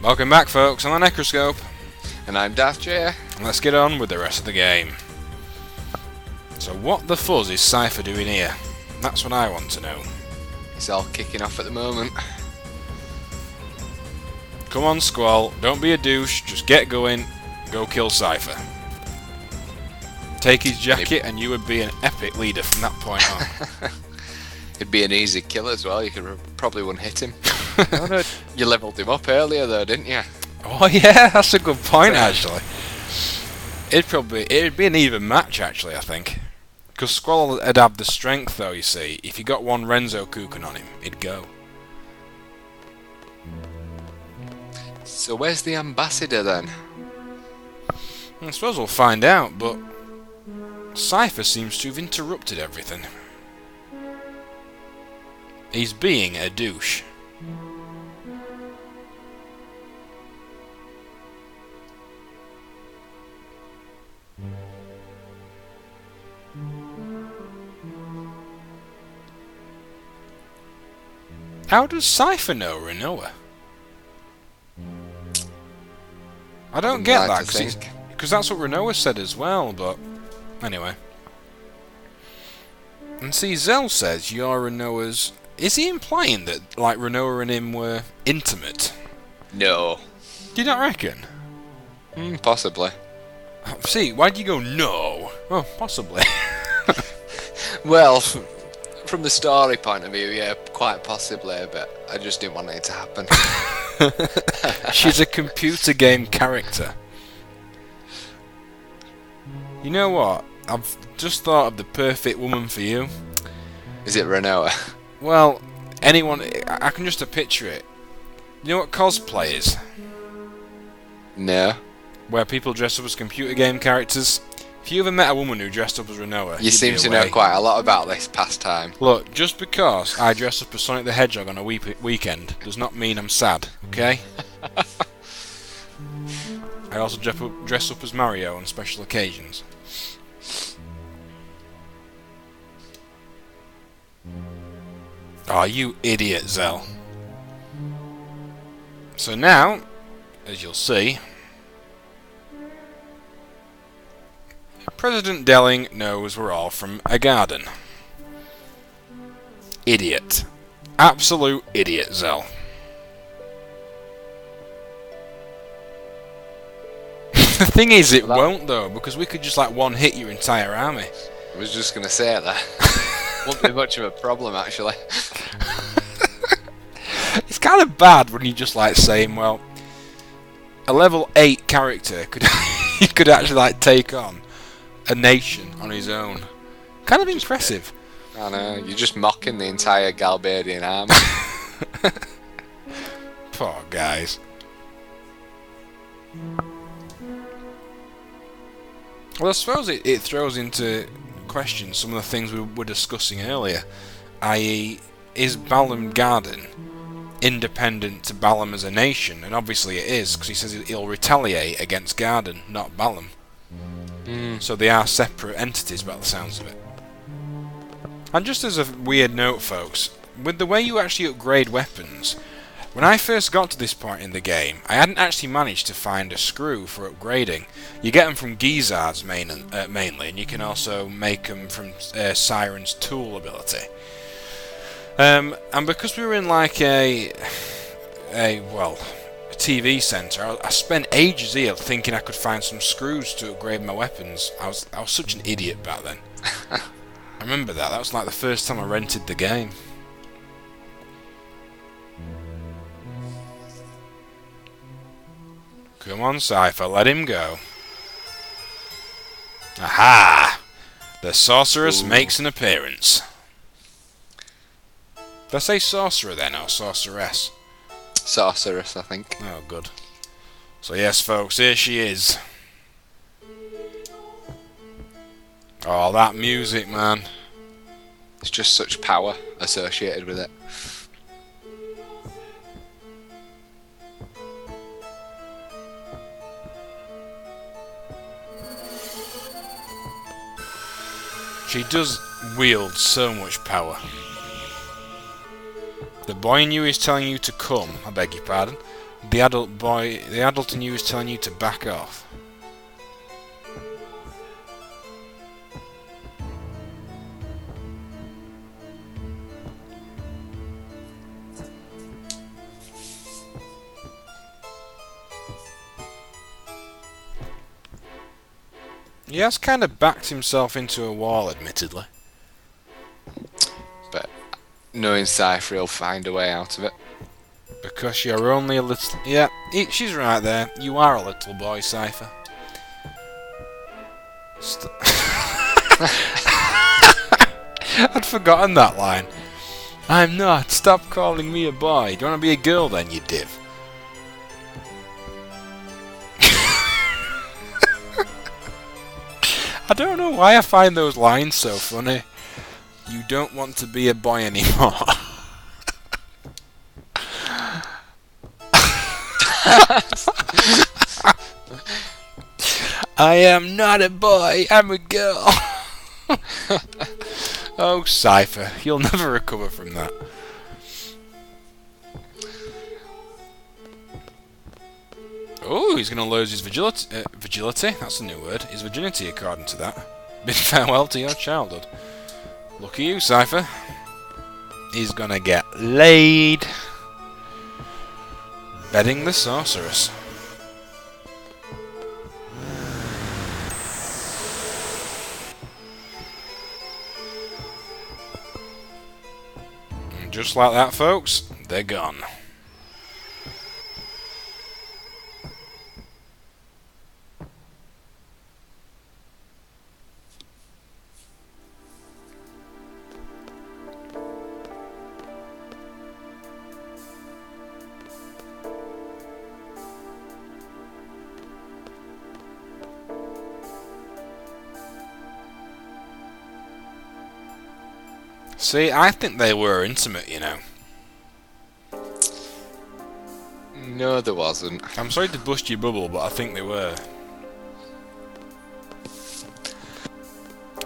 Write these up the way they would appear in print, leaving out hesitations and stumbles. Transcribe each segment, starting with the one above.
Welcome back, folks. I'm the Necroscope. And I'm DarthJai. Let's get on with the rest of the game. So what the fuzz is Cypher doing here? That's what I want to know. It's all kicking off at the moment. Come on, Squall. Don't be a douche. Just get going. Go kill Cypher. Take his jacket and you would be an epic leader from that point on. It'd be an easy kill as well. You could probably wouldn't hit him. Oh, no. You leveled him up earlier though, didn't you? Oh yeah, that's a good point actually. It'd be an even match actually, I think. Because Squall would have the strength though, you see. If you got one Renzo Kuchen on him, he'd go. So where's the ambassador then? I suppose we'll find out, but Cypher seems to have interrupted everything. He's being a douche. How does Cypher know Renoa? I don't get that, because that's what Renoa said as well, but anyway. And see, Zell says you're Renoa's... Is he implying that, like, Renoa and him were intimate? No. Do you not reckon? Possibly. See, why do you go no? Oh, possibly. Well, from the story point of view, yeah, quite possibly, but I just didn't want it to happen. She's a computer game character. You know what? I've just thought of the perfect woman for you. Is it Renoa? Well, anyone... I can just picture it. You know what cosplay is? No. Where people dress up as computer game characters. If you ever met a woman who dressed up as Renoa, You seem to know quite a lot about this pastime. Look, just because I dress up as Sonic the Hedgehog on a weekend does not mean I'm sad, okay? I also dress up as Mario on special occasions. Oh, you idiot, Zell. So now, as you'll see, President Delling knows we're all from a garden. Idiot. Absolute idiot, Zell. The thing is, it won't though, because we could just like one-hit your entire army. I was just going to say that. Won't be much of a problem, actually. It's kind of bad when you just like saying, well, a level 8 character could he could actually like take on a nation on his own. Kind of impressive. I know, you're just mocking the entire Galbadian army. Poor guys. Well, I suppose it throws into question some of the things we were discussing earlier, i.e., is Balam Garden independent to Balam as a nation? And obviously it is, because he says he'll retaliate against Garden, not Balam. So they are separate entities by the sounds of it. And just as a weird note, folks, with the way you actually upgrade weapons, when I first got to this point in the game, I hadn't actually managed to find a screw for upgrading. You get them from Gizards mainly, and you can also make them from Siren's tool ability. And because we were in like a TV centre, I spent ages here thinking I could find some screws to upgrade my weapons. I was such an idiot back then. I remember that. That was like the first time I rented the game. Come on, Cypher, let him go. Aha! The sorceress makes an appearance. Did I say sorcerer then, or sorceress? Sorceress, I think. Oh, good. So yes, folks, here she is. Oh, that music, man. It's just such power associated with it. She does wield so much power. The boy in you is telling you to come, I beg your pardon. The adult in you is telling you to back off. He has kind of backed himself into a wall, admittedly. But knowing Cypher, he'll find a way out of it. Because you're only a little... Yeah, she's right there. You are a little boy, Cypher. I'd forgotten that line. I'm not. Stop calling me a boy. Do you want to be a girl then, you div? I don't know why I find those lines so funny. You don't want to be a boy anymore. I am not a boy, I'm a girl. Oh, Cypher, you'll never recover from that. Oh, he's going to lose his vigility, that's a new word, his virginity according to that. Bid farewell to your childhood. Lucky you, Cypher. He's going to get laid. Bedding the sorceress. And just like that, folks, they're gone. See, I think they were intimate, you know. No, there wasn't. I'm sorry to bust your bubble, but I think they were.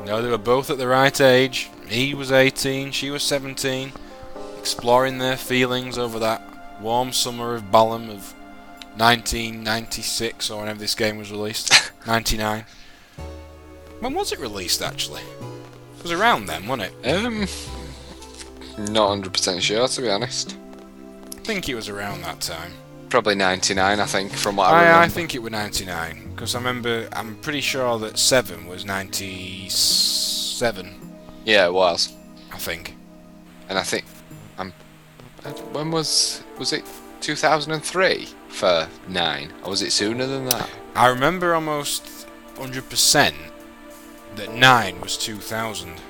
No, they were both at the right age. He was 18, she was 17. Exploring their feelings over that warm summer of Balam of 1996, or whenever this game was released. 99. When was it released, actually? It was around then, wasn't it? Not 100% sure, to be honest. I think it was around that time. Probably 99, I think, from what I remember. I think it was 99, because I'm pretty sure that 7 was 97. Yeah, it was. I think. And I think, when was it 2003 for 9? Or was it sooner than that? I remember almost 100% that 9 was 2000.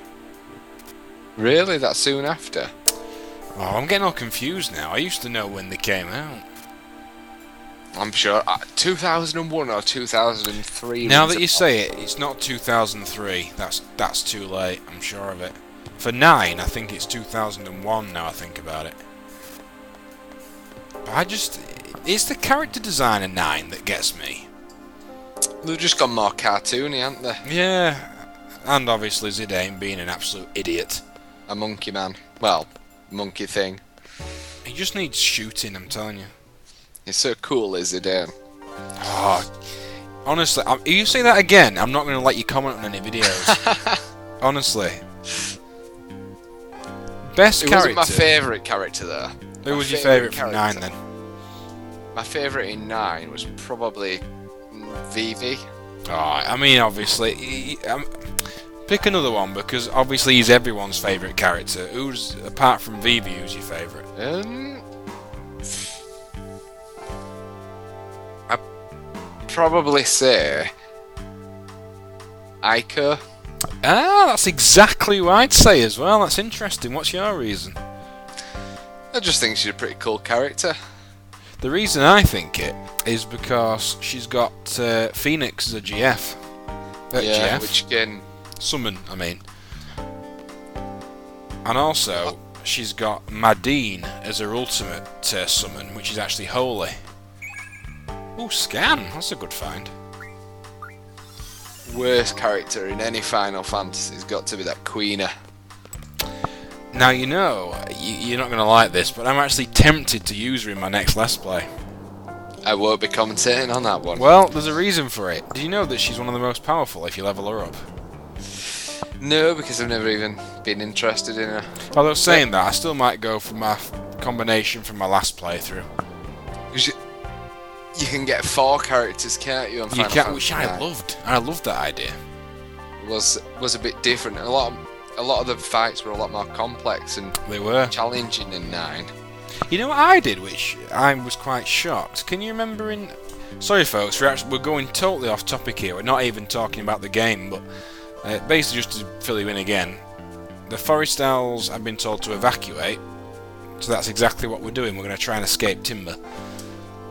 Really? That soon after? Oh, I'm getting all confused now. I used to know when they came out. I'm sure 2001 or 2003. Now that you say it, it's not 2003. That's too late. I'm sure of it. For 9, I think it's 2001. Now I think about it. But it's the character design of 9 that gets me. They've just gone more cartoony, haven't they? Yeah, and obviously Zidane being an absolute idiot. A monkey man. Well, monkey thing. He just needs shooting, I'm telling you. He's so cool, is Zidane. Oh, honestly, if you say that again, I'm not going to let you comment on any videos. Honestly. Best character. It wasn't my favourite character, though. Who was your favourite from 9, then? My favourite in 9 was probably Vivi. Oh, I mean, obviously, pick another one, because obviously he's everyone's favourite character. Who's, apart from Vivi, who's your favourite? I'd probably say Aiko. Ah, that's exactly what I'd say as well. That's interesting. What's your reason? I just think she's a pretty cool character. The reason I think it is because she's got Phoenix as a GF. Yeah, GF. which can Summon, I mean. And also, she's got Madine as her ultimate summon, which is actually Holy. Oh, Scan! That's a good find. Worst character in any Final Fantasy has got to be that Queener. Now, you know, you're not going to like this, but I'm actually tempted to use her in my next Let's Play. I won't be commentating on that one. Well, there's a reason for it. Do you know that she's one of the most powerful if you level her up? No, because I've never even been interested in her. Although saying that, I still might go for my combination from my last playthrough. You can get 4 characters, can't you? On Final Fantasy which I loved. I loved that idea. Was a bit different. A lot of the fights were a lot more complex and They were challenging in 9. You know what I did, which I was quite shocked? Can you remember in... Sorry folks, we're going totally off topic here. We're not even talking about the game, but basically just to fill you in again, the Forest Owls have been told to evacuate, so that's exactly what we're doing. We're going to try and escape Timber.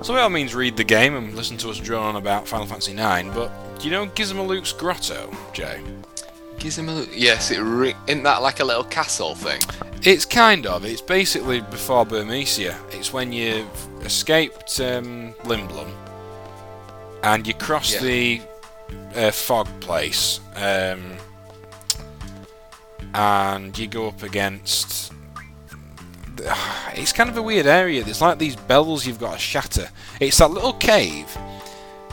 So by all means read the game and listen to us drone on about Final Fantasy IX, but do you know Gizmaluke's Grotto, Jay? Gizmaluke? Yes, isn't that like a little castle thing? It's kind of. It's basically before Burmecia. It's when you've escaped Limblum and you cross the fog place, and you go up against... It's kind of a weird area. There's like these bells you've got to shatter. It's that little cave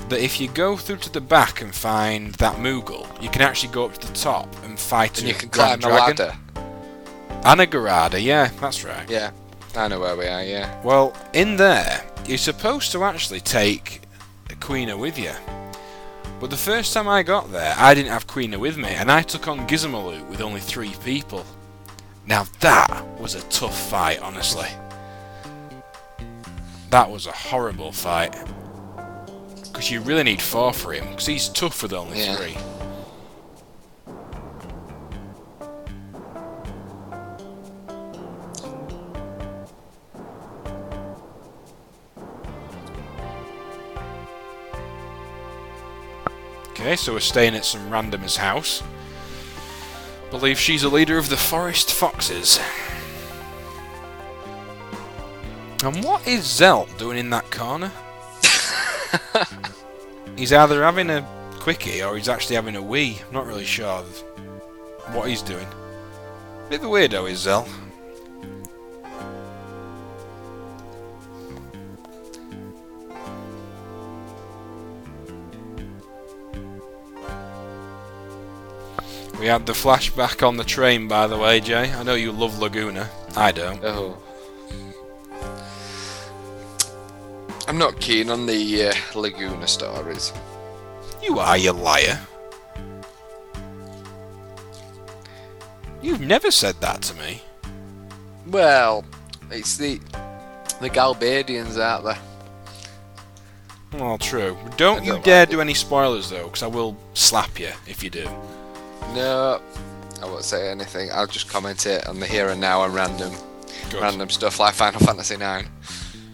that if you go through to the back and find that Moogle, you can actually go up to the top and fight and a you can climb dragon. a ladder. And a Garada, yeah, that's right. Yeah, I know where we are, yeah. Well, in there, you're supposed to actually take Quina with you. But the first time I got there, I didn't have Quina with me, and I took on Gizmaluke with only 3 people. Now that was a tough fight, honestly. That was a horrible fight. Because you really need 4 for him, because he's tough with only 3. Okay, so we're staying at some randomer's house. Believe she's a leader of the Forest Foxes. And what is Zell doing in that corner? He's either having a quickie or he's actually having a wee. I'm not really sure what he's doing. Bit of a weirdo is Zell. We had the flashback on the train, by the way, Jay. I know you love Laguna. I don't. Oh. I'm not keen on the Laguna stories. You are, you liar. You've never said that to me. Well, it's the Galbadians out there. Well, true. Don't you dare do any spoilers, though, because I will slap you if you do. No, I won't say anything. I'll just commentate on the here and now and random stuff like Final Fantasy IX.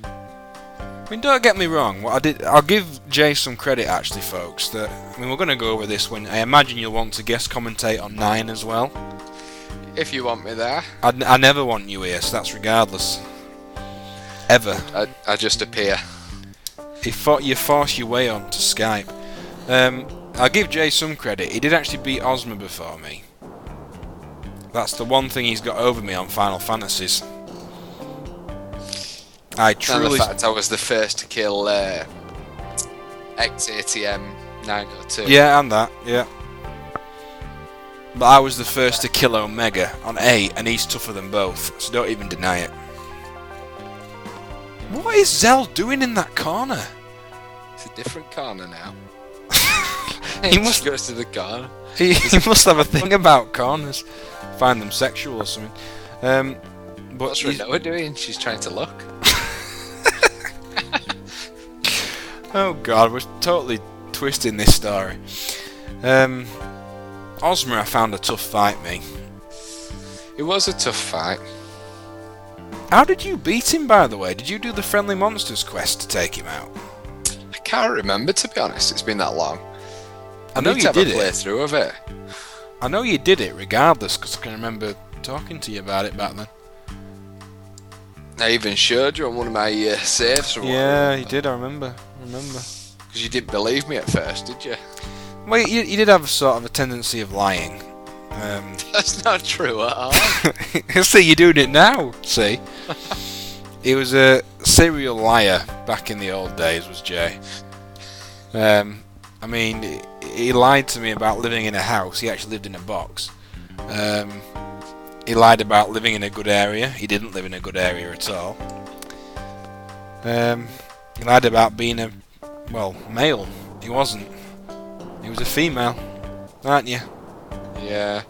I mean, don't get me wrong. What I'll give Jay some credit, actually, folks. That we're going to go over this when I imagine you'll want to guest commentate on 9 as well. If you want me there. I never want you here, so that's regardless. Ever. I just appear. You force your way on to Skype. I'll give Jay some credit. He did actually beat Ozma before me. That's the one thing he's got over me on Final Fantasies. And the fact I was the first to kill XATM 902. Yeah, and that, yeah. But I was the first to kill Omega on 8, and he's tougher than both, so don't even deny it. What is Zell doing in that corner? It's a different corner now. He must go to the corner. He must have a thing about corners. Find them sexual or something. But what's Renoa doing? She's trying to look. Oh god, we're totally twisting this story. Ozma, I found a tough fight, me. It was a tough fight. How did you beat him, by the way? Did you do the Friendly Monsters quest to take him out? I can't remember, to be honest. It's been that long. I know you did it. Playthrough of it. I know you did it, regardless, because I can remember talking to you about it back then. I even showed you on one of my saves. Yeah, you did. I remember. Because you didn't believe me at first, did you? Well, you did have a sort of a tendency of lying. That's not true at all. See, you're doing it now. See, He was a serial liar back in the old days, was Jay. I mean, he lied to me about living in a house. He actually lived in a box. He lied about living in a good area. He didn't live in a good area at all. He lied about being a, well, male. He wasn't. He was a female, aren't you? Yeah.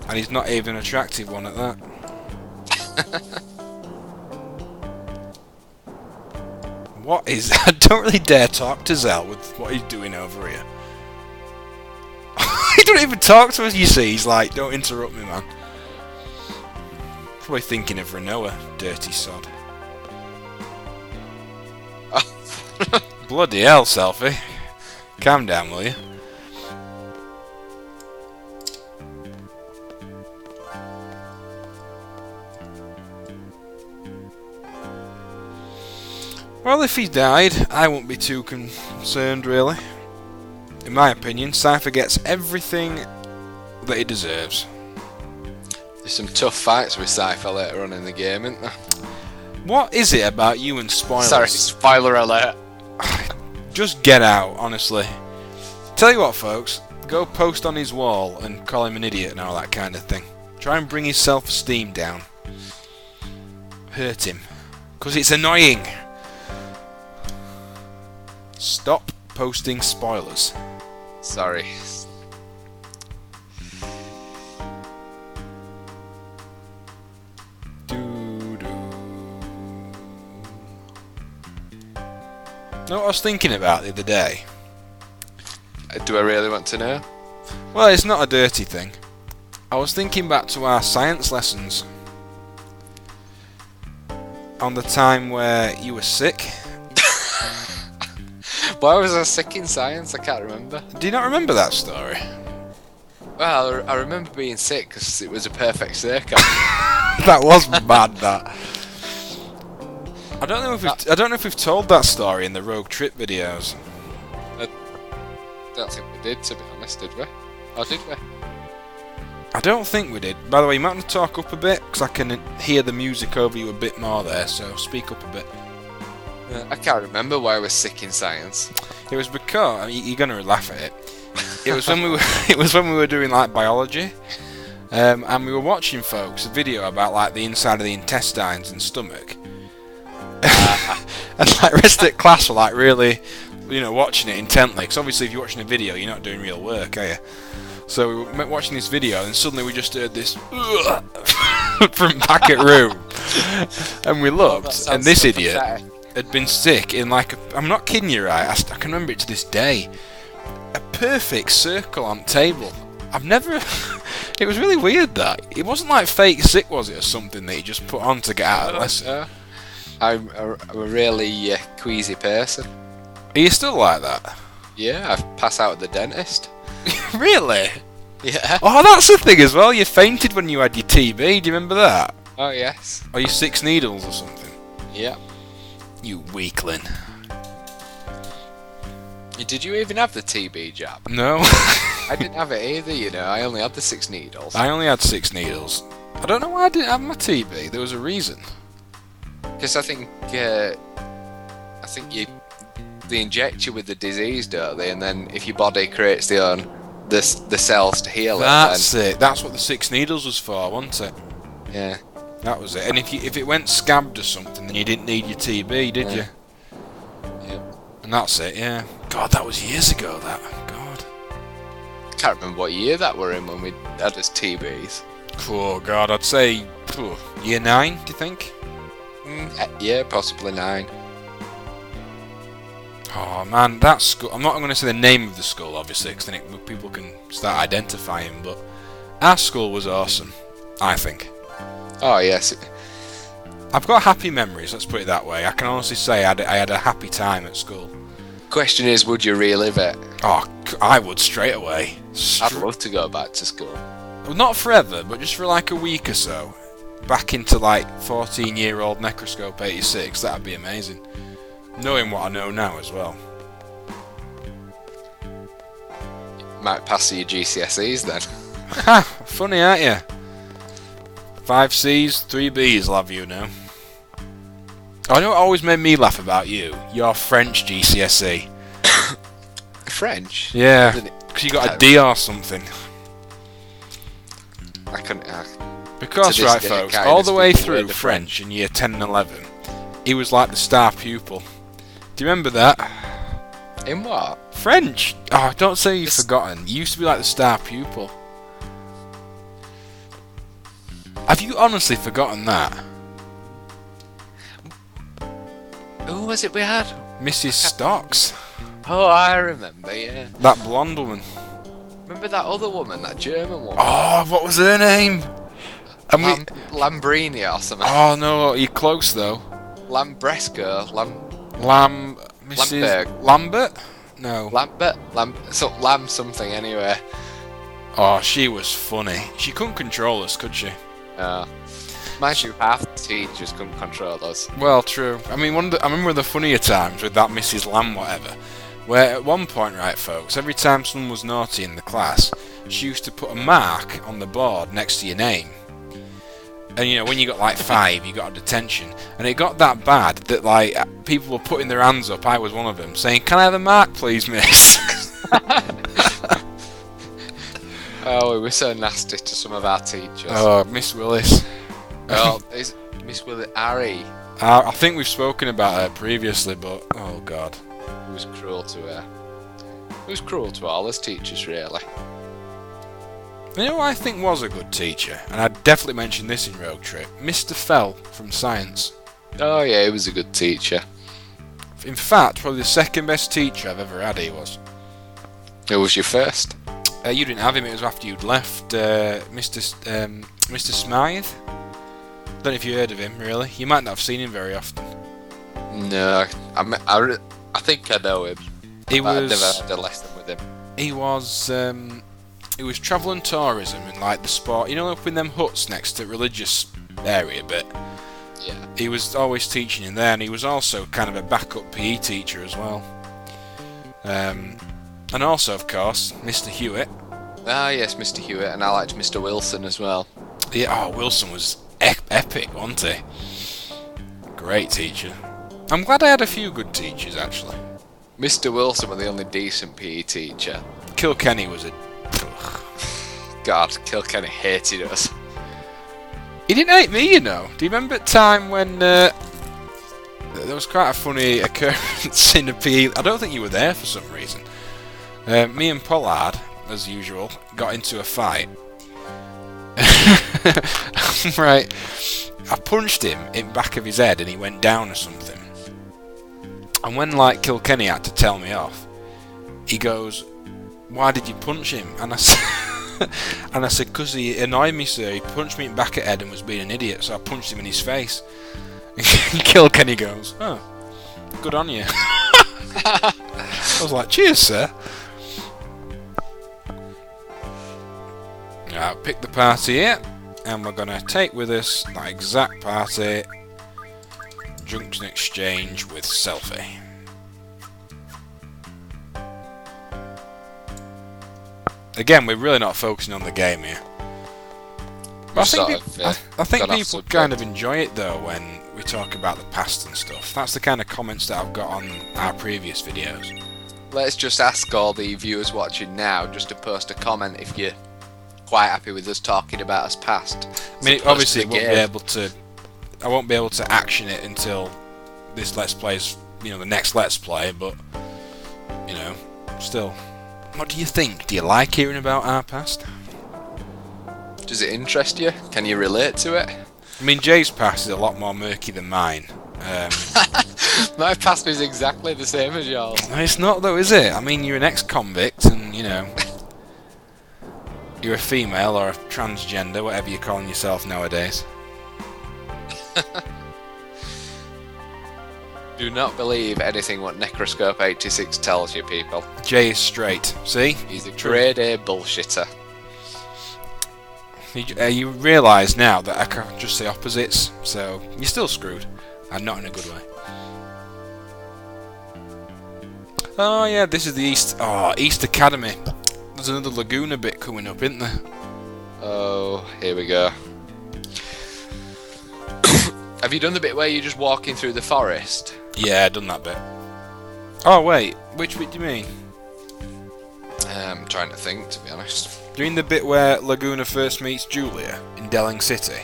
And he's not even an attractive one at that. What is... I don't really dare talk to Zell with what he's doing over here. He don't even talk to us, you see. He's like, don't interrupt me, man. Probably thinking of Renoa, dirty sod. Bloody hell, Selfie. Calm down, will you? Well, if he died, I won't be too concerned, really. In my opinion, Cypher gets everything that he deserves. There's some tough fights with Cypher later on in the game, isn't there? What is it about you and spoilers? Sorry, spoiler alert. Just get out, honestly. Tell you what, folks, go post on his wall and call him an idiot and all that kind of thing. Try and bring his self-esteem down. Hurt him. Because it's annoying. Stop posting spoilers. Sorry. Know what I was thinking about the other day? Do I really want to know? Well, it's not a dirty thing. I was thinking back to our science lessons. On the time where you were sick. Why was I sick in science? I can't remember. Do you not remember that story? Well, I remember being sick because it was a perfect circle. That was bad, that. I don't know if we've told that story in the Rogue Trip videos. I don't think we did, to be honest, did we? Or did we? I don't think we did. By the way, you might want to talk up a bit, because I can hear the music over you a bit more there, so speak up a bit. I can't remember why I was sick in science. It was because... I mean, you're going to laugh at it. It was when we were, it was when we were doing, like, biology. And we were watching, folks, a video about, like, the inside of the intestines and stomach. And like the rest of the class were like really, you know, watching it intently. Because obviously, if you're watching a video, you're not doing real work, are you? So we were watching this video, and suddenly we just heard this from back at room, and we looked, and this idiot had been sick in like I'm not kidding you, right? I can remember it to this day. A perfect circle on table. I've never. It was really weird that it wasn't like fake sick, was it, or something that you just put on to get out of the lesson? I'm a really queasy person. Are you still like that? Yeah, I pass out at the dentist. Really? Yeah. Oh, that's the thing as well. You fainted when you had your TB. Do you remember that? Oh, yes. Or your 6 needles or something? Yeah. You weakling. Did you even have the TB jab? No. I didn't have it either, you know. I only had the 6 needles. I only had 6 needles. I don't know why I didn't have my TB. There was a reason. Because I think they inject you with the disease, don't they? And then if your body creates the cells to heal That's it. That's what the 6 needles was for, wasn't it? Yeah. That was it. And if it went scabbed or something, then you didn't need your TB, did you? Yep. And that's it. Yeah. God, that was years ago. That. God. I can't remember what year that were in when we had us TBs. Oh God, I'd say year 9. Do you think? Yeah, possibly 9. Oh man, that school. I'm not going to say the name of the school, obviously, because then people can start identifying. But our school was awesome, I think. Oh yes. I've got happy memories. Let's put it that way. I can honestly say I had a happy time at school. Question is, would you relive it? Oh, I would straight away. I'd love to go back to school. Well, not forever, but just for like a week or so. Back into like 14-year-old Necroscope 86. That'd be amazing. Knowing what I know now as well. Might pass your GCSEs then. Ha! Funny, aren't you? 5 C's, 3 B's, love you now. I know what always made me laugh about you? Your French GCSE. French? Yeah, because you got a D or something. I couldn't. Because, right, folks, all the way through French in year 10 and 11, he was like the star pupil. Do you remember that? In what? French! Oh, don't say you've forgotten. You used to be like the star pupil. Have you honestly forgotten that? Who was it we had? Mrs. Stocks. Oh, I remember, yeah. That blonde woman. Remember that other woman, that German woman? Oh, what was her name? Lambrini or something. Oh no, you're close though. Lambresco. Mrs. Lambert? No. Lamb something anyway. Oh, she was funny. She couldn't control us, could she? Mind you, half the teachers couldn't control us. Well, true. I mean, I remember the funnier times with that Mrs. Lamb whatever, where at one point, right, folks, every time someone was naughty in the class, she used to put a mark on the board next to your name. And you know, when you got like 5, you got a detention. And it got that bad that like people were putting their hands up, I was one of them, saying, "Can I have a mark please, miss?" Oh, we were so nasty to some of our teachers. Oh, Miss Willis. Oh, is Miss Willis Harry? I think we've spoken about her previously, but oh god. It was cruel to her. It was cruel to all us teachers, really. You know what I think was a good teacher, and I definitely mentioned this in Road Trip, Mr. Fell from Science. Oh yeah, he was a good teacher. In fact, probably the second best teacher I've ever had, he was. Who was your first? You didn't have him, it was after you'd left, Mr. Smythe. Don't know if you heard of him, really. You might not have seen him very often. No, I think I know him. I've never had a lesson with him. He was travel and tourism and like the sport, you know, up in them huts next to religious area bit. Yeah. He was always teaching in there, and he was also kind of a backup PE teacher as well. And also, of course, Mr. Hewitt. Ah, yes, Mr. Hewitt, and I liked Mr. Wilson as well. Yeah, oh, Wilson was epic, wasn't he? Great teacher. I'm glad I had a few good teachers, actually. Mr. Wilson was the only decent PE teacher. Kilkenny was a... God, Kilkenny hated us. He didn't hate me, you know. Do you remember a time when there was quite a funny occurrence in a PE... I don't think you were there for some reason. Me and Pollard, as usual, got into a fight. Right. I punched him in the back of his head and he went down or something. And when, like, Kilkenny had to tell me off, he goes, "Why did you punch him?" And I said, "Because he annoyed me, sir. He punched me in the back of the head and was being an idiot, so I punched him in his face." And Kilkenny goes, "Oh, good on you." I was like, "Cheers, sir." Right, pick the party here, and we're going to take with us that exact party, Junction Exchange with Selfie. Again, we're really not focusing on the game here. But I think people kind of enjoy it though when we talk about the past and stuff. That's the kind of comments that I've got on our previous videos. Let's just ask all the viewers watching now just to post a comment if you're quite happy with us talking about us past. I mean, obviously I won't be able to action it until this Let's Play's, you know, the next Let's Play, but, you know, still. What do you think? Do you like hearing about our past? Does it interest you? Can you relate to it? I mean, Jay's past is a lot more murky than mine. My past is exactly the same as yours. It's not though, is it? I mean, you're an ex-convict and, you know, you're a female or a transgender, whatever you're calling yourself nowadays. Do not believe anything what Necroscope 86 tells you, people. Jay is straight. See? He's a grade A bullshitter. You realise now that I can just say opposites, so you're still screwed, and not in a good way. Oh yeah, this is the East Academy. There's another Laguna bit coming up, isn't there? Oh, here we go. Have you done the bit where you're just walking through the forest? Yeah, I've done that bit. Oh wait, which bit do you mean? I'm trying to think, to be honest. Do you mean the bit where Laguna first meets Julia in Delling City?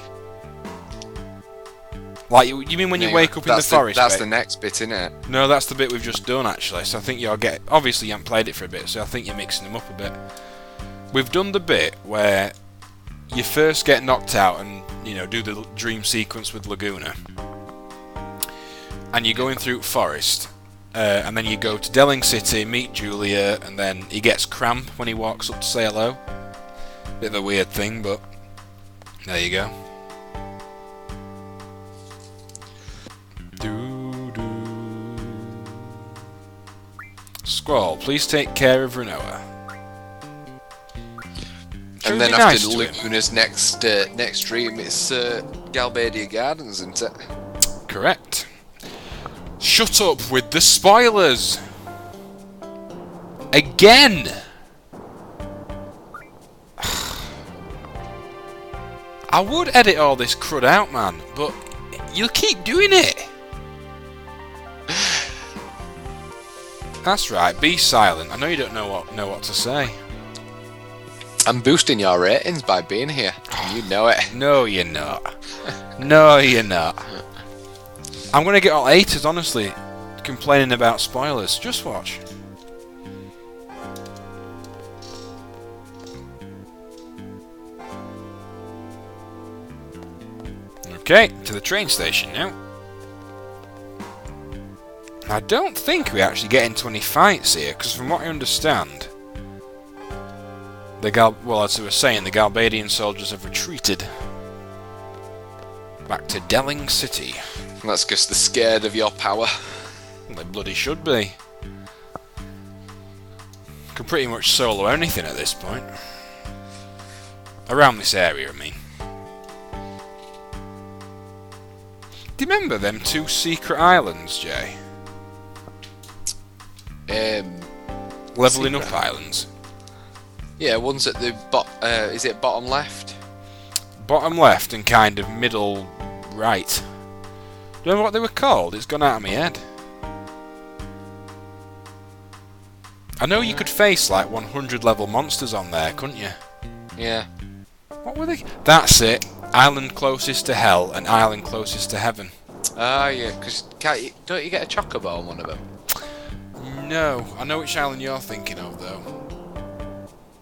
Like, you mean when you wake up in the forest? That's the next bit, isn't it? No, that's the bit we've just done, actually. So I think you'll get... Obviously, you haven't played it for a bit, so I think you're mixing them up a bit. We've done the bit where you first get knocked out and, you know, do the dream sequence with Laguna. And you're going through forest. And then you go to Delling City, meet Julia, and then he gets cramp when he walks up to say hello. Bit of a weird thing, but there you go. Squall, please take care of Renoa. And then after Luna's next dream, it's Galbadia Gardens, isn't it? Correct. Shut up with the spoilers! Again! I would edit all this crud out, man, but you'll keep doing it! That's right, be silent. I know you don't know what to say. I'm boosting your ratings by being here. You know it. No, you're not. No, you're not. I'm gonna get all haters, honestly, complaining about spoilers. Just watch. Okay, to the train station now. I don't think we actually get into any fights here, because from what I understand, as we were saying, the Galbadian soldiers have retreated back to Delling City. That's because they're scared of your power. Well, they bloody should be. Can pretty much solo anything at this point. Around this area, I mean. Do you remember them two secret islands, Jay? Leveling up islands. Yeah, one's at the is it bottom left? Bottom left and kind of middle right. Do you remember what they were called? It's gone out of my head. I know you could face like 100 level monsters on there, couldn't you? Yeah. What were they? That's it. Island closest to hell and island closest to heaven. Ah, yeah, because don't you get a chocobo on one of them? No, I know which island you're thinking of, though.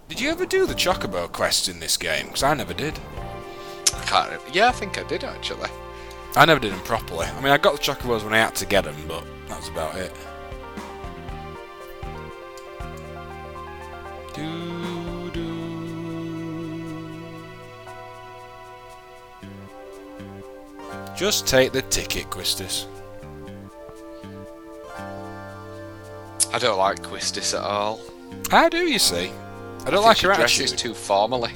Did you ever do the chocobo quests in this game? Because I never did. I can't remember. Yeah, I think I did, actually. I never did them properly. I mean, I got the chocobos when I had to get them, but that's about it. Just take the ticket, Quistis. I don't like Quistis at all. I do, you see. I don't like her attitude. She dresses too formally.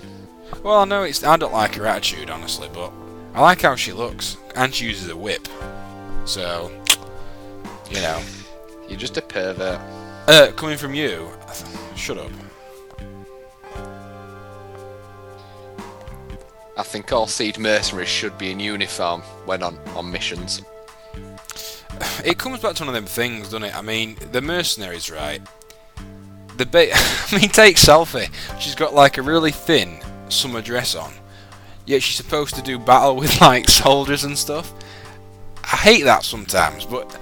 Well, no, I don't like her attitude, honestly, but I like how she looks. And she uses a whip. So, you know. You're just a pervert. Coming from you. Shut up. I think all Seed mercenaries should be in uniform when on missions. It comes back to one of them things, doesn't it? I mean, the mercenaries, right? I mean, take Selfie. She's got like a really thin summer dress on, yet she's supposed to do battle with like soldiers and stuff. I hate that sometimes, but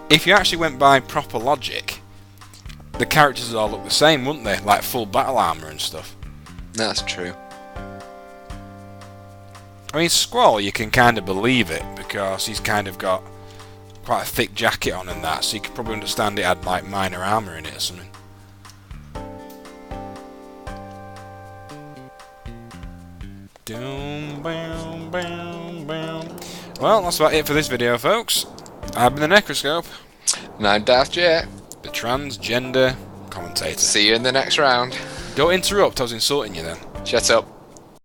if you actually went by proper logic, the characters all look the same, wouldn't they? Like full battle armor and stuff. That's true. I mean, Squall, you can kind of believe it because he's kind of got quite a thick jacket on and that, so you could probably understand it had like minor armor in it or something. Well, that's about it for this video, folks. I've been the Necroscope. And I'm DarthJai, the transgender commentator. See you in the next round. Don't interrupt, I was insulting you then. Shut up.